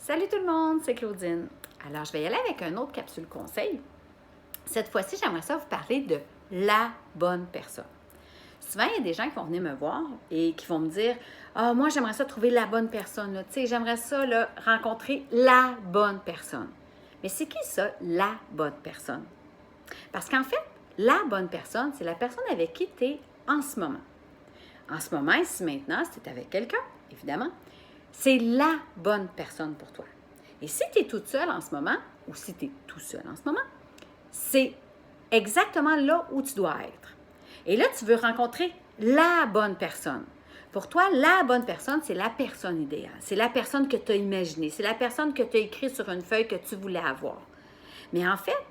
Salut tout le monde, c'est Claudine. Alors, je vais y aller avec un autre capsule conseil. Cette fois-ci, j'aimerais ça vous parler de la bonne personne. Souvent, il y a des gens qui vont venir me voir et qui vont me dire « Ah, moi, j'aimerais ça trouver la bonne personne. Tu sais, j'aimerais ça rencontrer la bonne personne. » Mais c'est qui ça, la bonne personne? Parce qu'en fait, la bonne personne, c'est la personne avec qui tu es en ce moment. En ce moment, ici maintenant, si tu es avec quelqu'un, évidemment, c'est la bonne personne pour toi. Et si tu es toute seule en ce moment, ou si tu es tout seul en ce moment, c'est exactement là où tu dois être. Et là, tu veux rencontrer la bonne personne. Pour toi, la bonne personne, c'est la personne idéale. C'est la personne que tu as imaginée. C'est la personne que tu as écrite sur une feuille que tu voulais avoir. Mais en fait,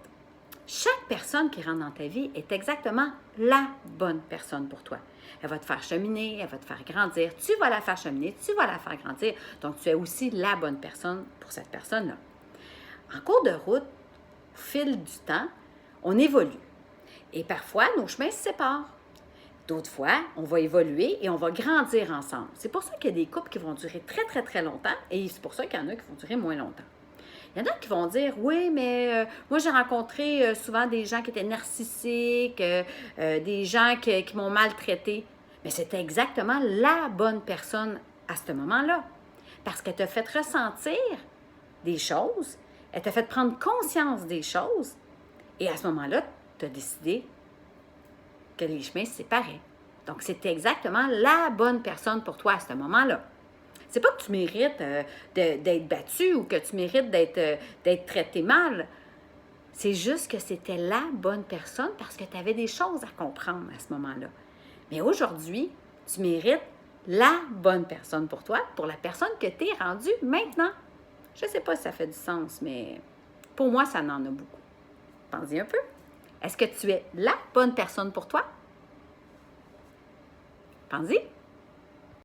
chaque personne qui rentre dans ta vie est exactement la bonne personne pour toi. Elle va te faire cheminer, elle va te faire grandir. Tu vas la faire cheminer, tu vas la faire grandir. Donc, tu es aussi la bonne personne pour cette personne-là. En cours de route, au fil du temps, on évolue. Et parfois, nos chemins se séparent. D'autres fois, on va évoluer et on va grandir ensemble. C'est pour ça qu'il y a des couples qui vont durer très, très, très longtemps et c'est pour ça qu'il y en a qui vont durer moins longtemps. Il y en a qui vont dire, oui, mais moi, j'ai rencontré souvent des gens qui étaient narcissiques, des gens qui m'ont maltraité. Mais c'était exactement la bonne personne à ce moment-là. Parce qu'elle t'a fait ressentir des choses, elle t'a fait prendre conscience des choses, et à ce moment-là, tu as décidé que les chemins se séparaient. Donc, c'était exactement la bonne personne pour toi à ce moment-là. C'est pas que tu mérites d'être battu ou que tu mérites d'être traité mal. C'est juste que c'était la bonne personne parce que tu avais des choses à comprendre à ce moment-là. Mais aujourd'hui, tu mérites la bonne personne pour toi, pour la personne que tu es rendue maintenant. Je ne sais pas si ça fait du sens, mais pour moi, ça en a beaucoup. Pense-y un peu. Est-ce que tu es la bonne personne pour toi? Pense-y.